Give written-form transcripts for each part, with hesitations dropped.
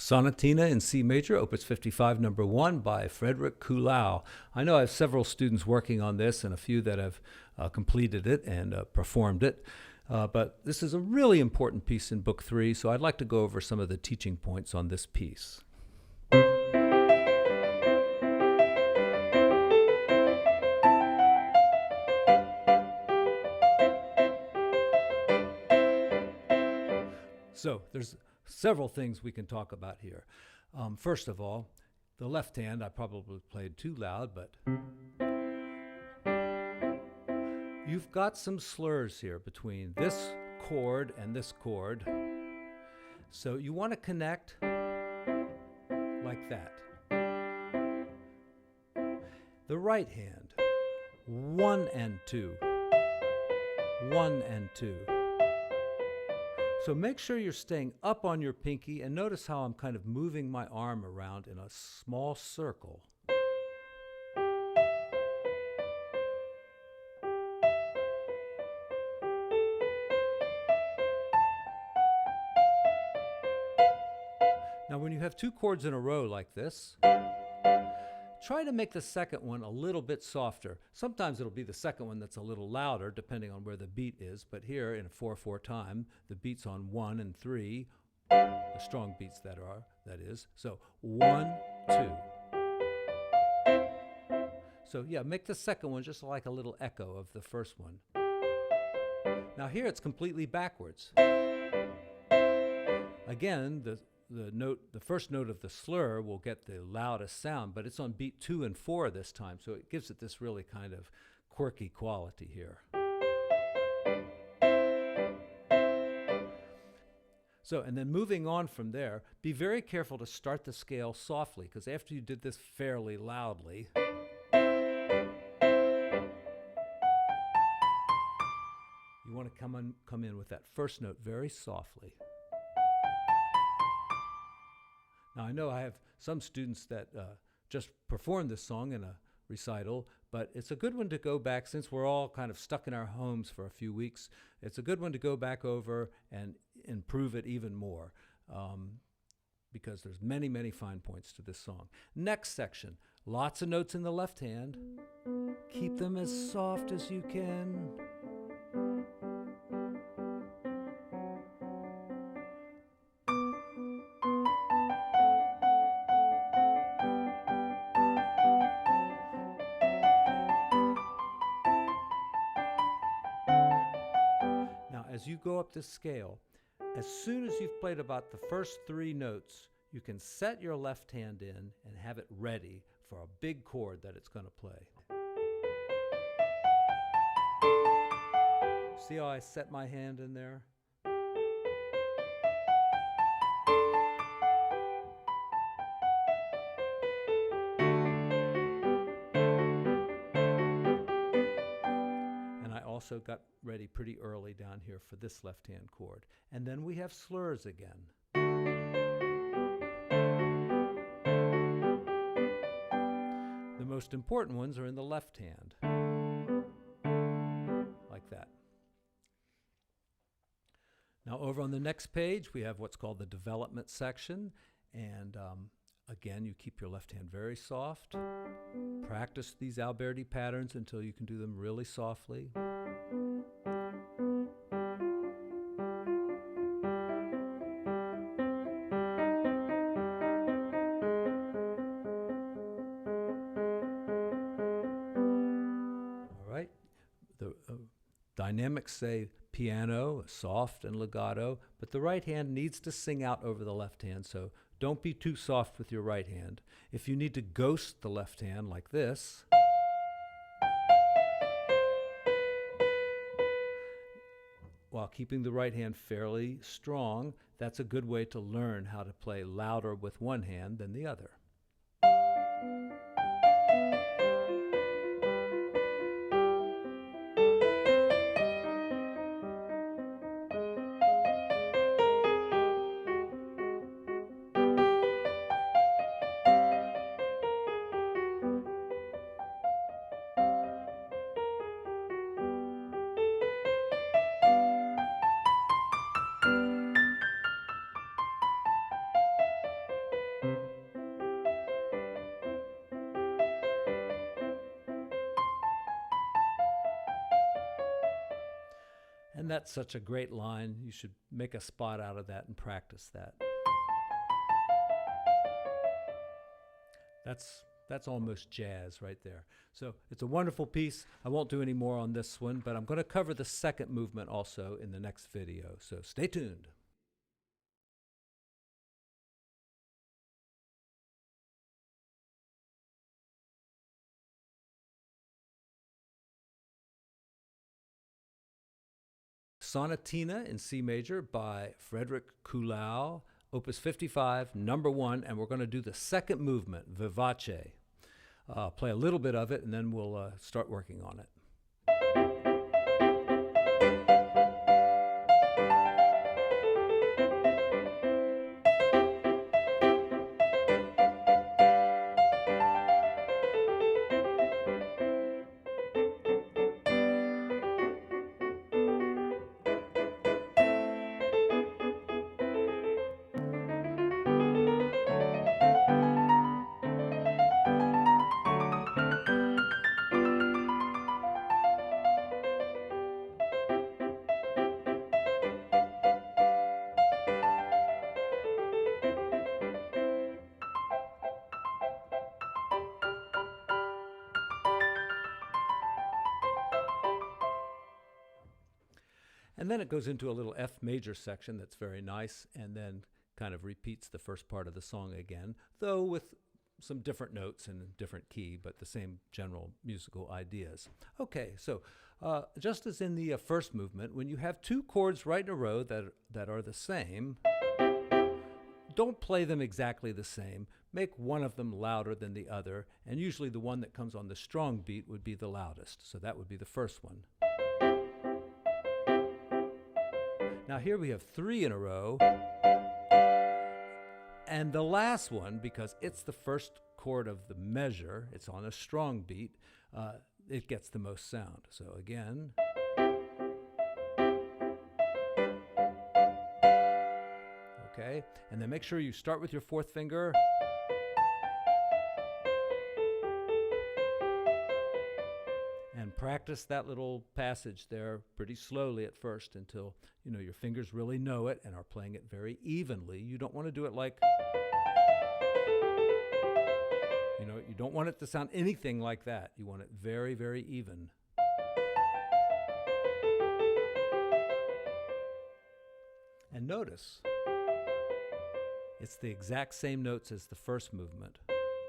Sonatina in C major, opus 55, number 1 by Frederick Kuhlau. I know I have several students working on this and a few that have completed it and performed it. But this is a really important piece in Book 3, so I'd like to go over some of the teaching points on this piece. So there's several things we can talk about here. First of all, the left hand, I probably played too loud, but you've got some slurs here between this chord and this chord. So you want to connect like that. The right hand, 1 and 2, 1 and 2. So make sure you're staying up on your pinky, and notice how I'm kind of moving my arm around in a small circle. Now when you have two chords in a row like this, try to make the second one a little bit softer. Sometimes it'll be the second one that's a little louder, depending on where the beat is. But here, in a 4/4 time, the beat's on 1 and 3, the strong beats that is. So 1, 2. So yeah, make the second one just like a little echo of the first one. Now here it's completely backwards. Again, the first note of the slur will get the loudest sound, but it's on beat 2 and 4 this time, so it gives it this really kind of quirky quality here. So, and then moving on from there, be very careful to start the scale softly, because after you did this fairly loudly, you want to come in with that first note very softly. Now, I know I have some students that just performed this song in a recital, but it's a good one to go back, since we're all kind of stuck in our homes for a few weeks. It's a good one to go back over and improve it even more, because there's many, many fine points to this song. Next section, lots of notes in the left hand. Keep them as soft as you can. As you go up this scale, as soon as you've played about the first 3 notes, you can set your left hand in and have it ready for a big chord that it's going to play. See how I set my hand in there? Also got ready pretty early down here for this left-hand chord. And then we have slurs again. The most important ones are in the left hand, like that. Now over on the next page, we have what's called the development section. And again, you keep your left hand very soft. Practice these Alberti patterns until you can do them really softly. The dynamics say piano, soft and legato, but the right hand needs to sing out over the left hand, so don't be too soft with your right hand. If you need to ghost the left hand like this, while keeping the right hand fairly strong, that's a good way to learn how to play louder with one hand than the other. that's such a great line. You should make a spot out of that and practice that. That's almost jazz right there. So it's a wonderful piece. I won't do any more on this one, but I'm going to cover the second movement also in the next video. So stay tuned. Sonatina in C major by Frederick Kuhlau, Opus 55, number 1, and we're going to do the second movement, Vivace. Play a little bit of it, and then we'll start working on it. And then it goes into a little F major section that's very nice, and then kind of repeats the first part of the song again, though with some different notes and a different key, but the same general musical ideas. Okay, so just as in the first movement, when you have two chords right in a row that are the same, don't play them exactly the same. Make one of them louder than the other, and usually the one that comes on the strong beat would be the loudest. So that would be the first one. Now here we have 3 in a row, and the last one, because it's the first chord of the measure, it's on a strong beat, it gets the most sound. So again. Okay, and then make sure you start with your 4th finger. And practice that little passage there pretty slowly at first until, you know, your fingers really know it and are playing it very evenly. You don't want to do it like, you know, you don't want it to sound anything like that. You want it very, very even. And notice, it's the exact same notes as the first movement.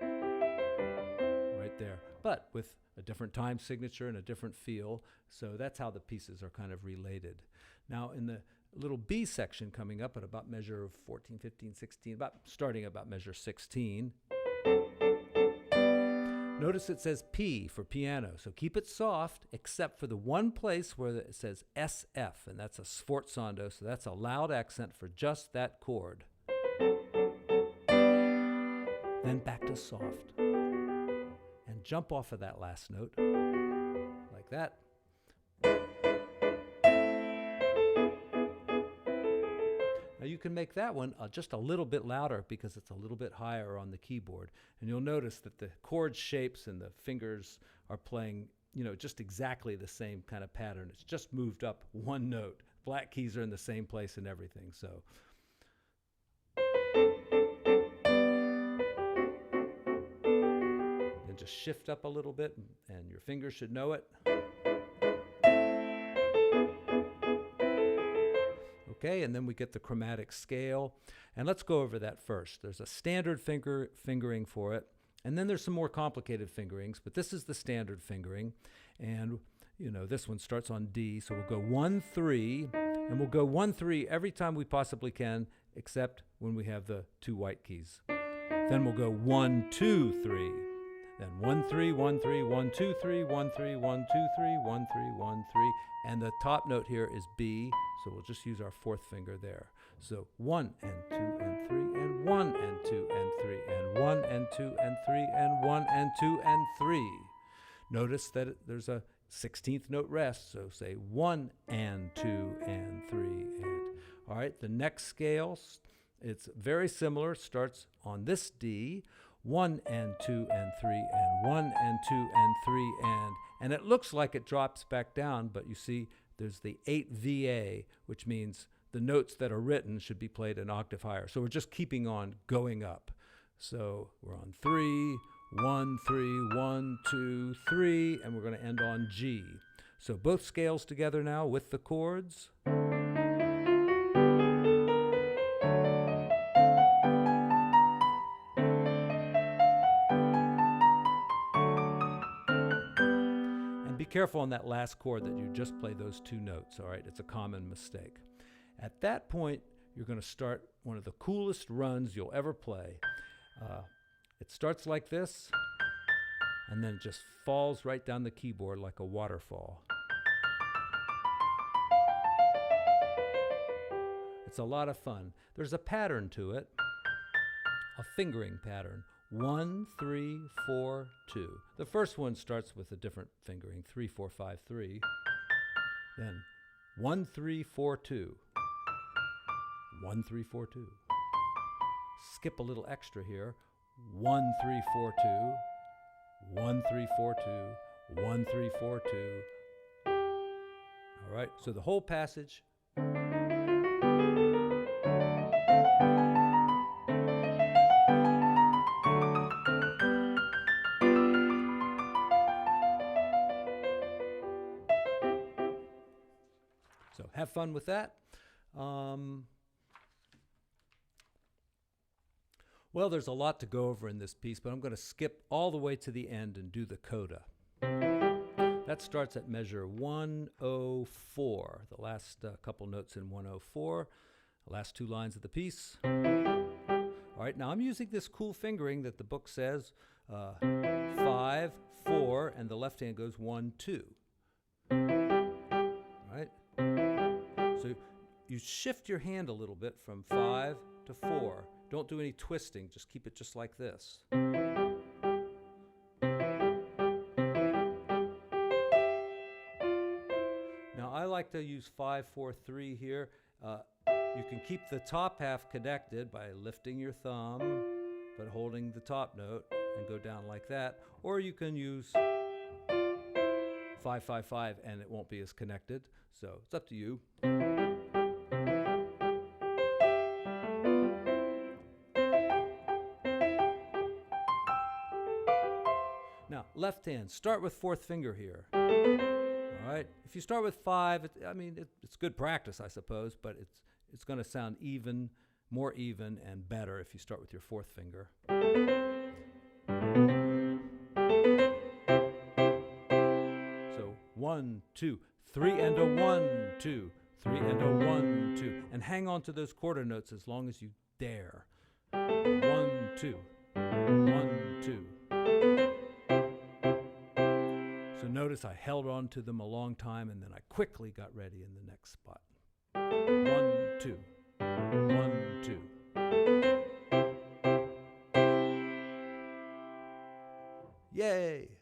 Right there. But with a different time signature and a different feel. So that's how the pieces are kind of related. Now in the little B section coming up at about measure 14, 15, 16, starting about measure 16, notice it says P for piano. So keep it soft except for the one place where it says SF, and that's a sforzando, so that's a loud accent for just that chord. Then back to soft. And jump off of that last note, like that. Now you can make that one just a little bit louder because it's a little bit higher on the keyboard. And you'll notice that the chord shapes and the fingers are playing, you know, just exactly the same kind of pattern. It's just moved up one note. Black keys are in the same place and everything, so. And just shift up a little bit, and your fingers should know it. Okay, and then we get the chromatic scale. And let's go over that first. There's a standard fingering for it, and then there's some more complicated fingerings, but this is the standard fingering. And, you know, this one starts on D, so we'll go 1, 3, and we'll go 1, 3 every time we possibly can, except when we have the 2 white keys. Then we'll go 1, 2, 3. Then 1, 3, 1, 3, 1, 2, 3, 1, 3, 1, 2, 3, 1, 3, 1, 3. And the top note here is B, so we'll just use our 4th finger there. So 1 and 2 and 3 and 1 and 2 and 3 and 1 and 2 and 3 and 1 and 2 and 3. Notice that there's a 16th note rest, so say 1 and 2 and 3 and. All right, the next scale, it's very similar, starts on this D. 1 and 2 and 3 and 1 and 2 and 3 and it looks like it drops back down, but you see there's the 8VA, which means the notes that are written should be played an octave higher. So we're just keeping on going up. So we're on 3, 1, 3, 1, 2, 3, and we're going to end on G. So both scales together now with the chords. And be careful on that last chord that you just play those two notes, all right? It's a common mistake. At that point, you're going to start one of the coolest runs you'll ever play. It starts like this, and then it just falls right down the keyboard like a waterfall. It's a lot of fun. There's a pattern to it, a fingering pattern. 1, 3, 4, 2. The first one starts with a different fingering, 3, 4, 5, 3. Then 1, 3, 4, 2. 1, 3, 4, 2. Skip a little extra here. 1, 3, 4, 2. 1, 3, 4, 2. 1, 3, 4, 2. All right, so the whole passage. So have fun with that. Well, there's a lot to go over in this piece, but I'm going to skip all the way to the end and do the coda. That starts at measure 104, the last couple notes in 104, the last two lines of the piece. All right, now I'm using this cool fingering that the book says 5, 4, and the left hand goes 1, 2. All right? So you shift your hand a little bit from 5 to 4. Don't do any twisting, just keep it just like this. Now I like to use 5, 4, 3 here. You can keep the top half connected by lifting your thumb, but holding the top note and go down like that. Or you can use 5, 5, 5 and it won't be as connected. So it's up to you. Now, left hand, start with fourth finger here. All right. If you start with 5, it's good practice, I suppose, but it's going to sound even, more even, and better if you start with your fourth finger. So 1, 2, 3 and a 1, 2, 3 and a 1, 2, and hang on to those quarter notes as long as you dare. 1, 2, 1, 2. So notice I held on to them a long time and then I quickly got ready in the next spot. 1, 2, 1, 2. Yay!